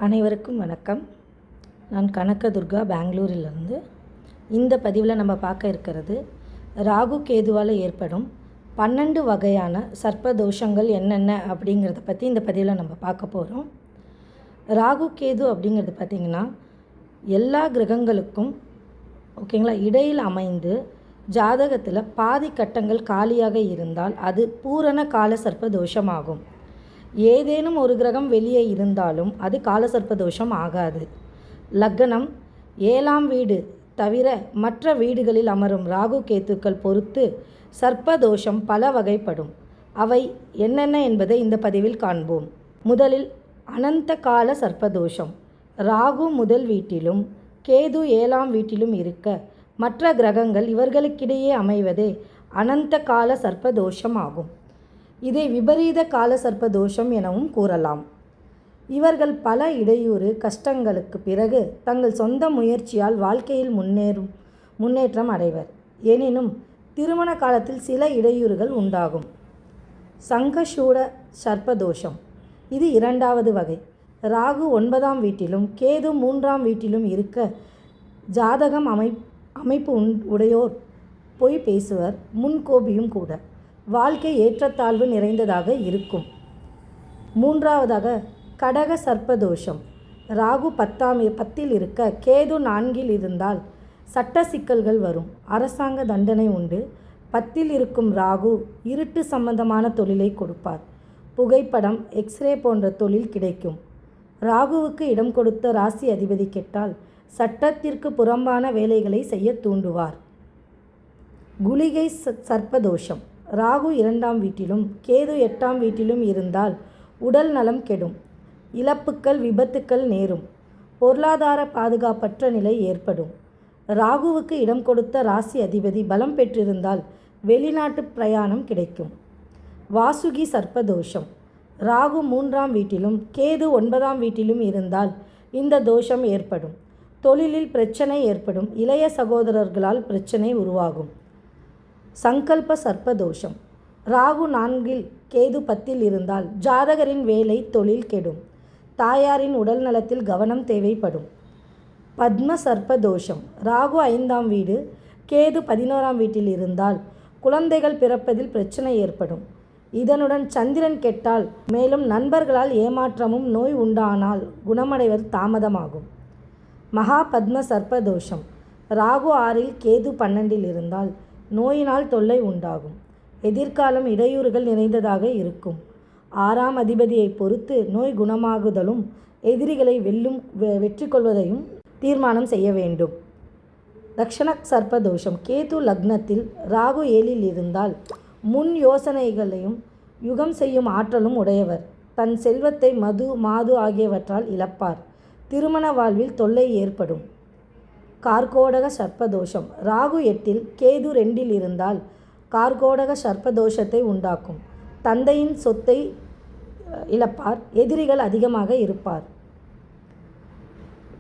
அனைவருக்கும் வணக்கம். நான் கனகதுர்கா, பெங்களூரிலிருந்து. இந்த பதிவில் நம்ம பார்க்க இருக்கிறது ராகு கேதுவால் ஏற்படும் 12 வகையான சர்ப்பதோஷங்கள் என்னென்ன அப்படிங்கிறத பற்றி இந்த பதிவில் நம்ம பார்க்க போகிறோம். ராகு கேது அப்படிங்கிறது பார்த்திங்கன்னா எல்லா கிரகங்களுக்கும் ஓகேங்களா இடையில் அமைந்து ஜாதகத்தில் பாதி கட்டங்கள் காலியாக இருந்தால் அது பூரண கால சர்ப்பதோஷமாகும். ஏதேனும் ஒரு கிரகம் வெளியே இருந்தாலும் அது காலசர்ப்பதோஷம் ஆகாது. லக்னம் 7ஆம் வீடு தவிர மற்ற வீடுகளில் அமரும் ராகு கேத்துக்கள் பொறுத்து சர்ப்பதோஷம் பல வகைப்படும். அவை என்னென்ன என்பதை இந்த பதிவில் காண்போம். முதலில் அனந்த கால சர்ப்பதோஷம். ராகு முதல் வீட்டிலும் கேது 7ஆம் வீட்டிலும் இருக்க மற்ற கிரகங்கள் இவர்களுக்கிடையே அமைவதே அனந்த கால சர்ப்பதோஷம் ஆகும். இதை விபரீத கால சர்ப்பதோஷம் எனவும் கூறலாம். இவர்கள் பல இடையூறு கஷ்டங்களுக்கு பிறகு தங்கள் சொந்த முயற்சியால் வாழ்க்கையில் முன்னேற்றம் அடைவர். எனினும் திருமண காலத்தில் சில இடையூறுகள் உண்டாகும். சங்கசூட சர்ப்பதோஷம். இது 2வது வகை. ராகு 9ஆம் வீட்டிலும் கேது 3ஆம் வீட்டிலும் இருக்க ஜாதகம் அமைப்பு உடையோர் பொய் பேசுவர், முன்கோபியும் கூட. வாழ்க்கை ஏற்றத்தாழ்வு நிறைந்ததாக இருக்கும். 3வதாக கடக சர்ப்பதோஷம். ராகு 10ல் இருக்க கேது 4ல் இருந்தால் சட்ட சிக்கல்கள் வரும், அரசாங்க தண்டனை உண்டு. 10ல் இருக்கும் ராகு இருட்டு சம்பந்தமான தொழிலை கொடுப்பார். புகைப்படம், எக்ஸ்ரே போன்ற தொழில் கிடைக்கும். ராகுவுக்கு இடம் கொடுத்த ராசி அதிபதி கெட்டால் சட்டத்திற்கு புறம்பான வேலைகளை செய்ய தூண்டுவார். குளிகை சர்ப்பதோஷம். ராகு 2ஆம் வீட்டிலும் கேது 8ஆம் வீட்டிலும் இருந்தால் உடல் நலம் கெடும், இழப்புக்கள் விபத்துக்கள் நேரும், பொருளாதார பாதுகாப்பற்ற நிலை ஏற்படும். ராகுவுக்கு இடம் கொடுத்த ராசி அதிபதி பலம் பெற்றிருந்தால் வெளிநாட்டு பிரயாணம் கிடைக்கும். வாசுகி சர்ப்பதோஷம். ராகு 3ஆம் வீட்டிலும் கேது 9ஆம் வீட்டிலும் இருந்தால் இந்த தோஷம் ஏற்படும். தொழிலில் பிரச்சனை ஏற்படும், இளைய சகோதரர்களால் பிரச்சனை உருவாகும். சங்கல்ப சர்ப்பதோஷம். ராகு 4ல் கேது 10ல் இருந்தால் ஜாதகரின் வேலை தொழில் கெடும், தாயாரின் உடல் நலத்தில் கவனம் தேவைப்படும். பத்ம சர்ப்பதோஷம். ராகு 5ஆம் வீடு கேது 11ஆம் வீட்டில் இருந்தால் குழந்தைகள் பிறப்பதில் பிரச்சனை ஏற்படும். இதனுடன் சந்திரன் கெட்டால் மேலும் நண்பர்களால் ஏமாற்றமும் நோய் உண்டானால் குணமடைவது தாமதமாகும். மகா பத்ம சர்ப்பதோஷம். ராகு 6ல் கேது 12ல் இருந்தால் நோயினால் தொல்லை உண்டாகும், எதிர்காலம் இடையூறுகள் நிறைந்ததாக இருக்கும். 6ஆம் அதிபதியை பொறுத்து நோய் குணமாகுதலும் எதிரிகளை வெற்றி கொள்வதையும் தீர்மானம் செய்ய வேண்டும். தக்ஷண சர்ப்பதோஷம். கேது லக்னத்தில் ராகு 7ல் இருந்தால் முன் யோசனைகளையும் யுகம் செய்யும் ஆற்றலும் உடையவர். தன் செல்வத்தை மாது ஆகியவற்றால் இழப்பார். திருமண வாழ்வில் தொல்லை ஏற்படும். கார்கோடக சர்ப்பதோஷம். ராகு 8ல் கேது 2ல் இருந்தால் கார்கோடக சர்ப்பதோஷத்தை உண்டாக்கும். தந்தையின் சொத்தை இழப்பார், எதிரிகள் அதிகமாக இருப்பார்.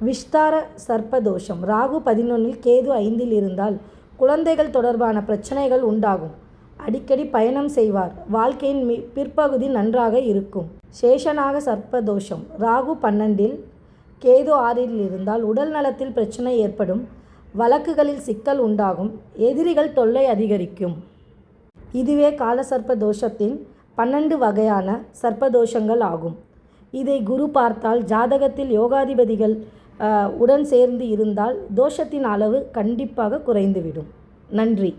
விஸ்தார சர்ப்பதோஷம். ராகு 11ல் கேது 5ல் இருந்தால் குழந்தைகள் தொடர்பான பிரச்சனைகள் உண்டாகும், அடிக்கடி பயணம் செய்வார், வாழ்க்கையின் பிற்பகுதி நன்றாக இருக்கும். சேஷநாக சர்ப்பதோஷம். ராகு 12ல் கேது 6ல் இருந்தால் உடல் நலத்தில் பிரச்சனை ஏற்படும், வழக்குகளில் சிக்கல் உண்டாகும், எதிரிகள் தொல்லை அதிகரிக்கும். இதுவே காலசர்ப்ப தோஷத்தின் 12 வகையான சர்ப்பதோஷங்கள் ஆகும். இதை குரு பார்த்தால் ஜாதகத்தில் யோகாதிபதிகள் உடன் சேர்ந்து இருந்தால் தோஷத்தின் அளவு கண்டிப்பாக குறைந்துவிடும். நன்றி.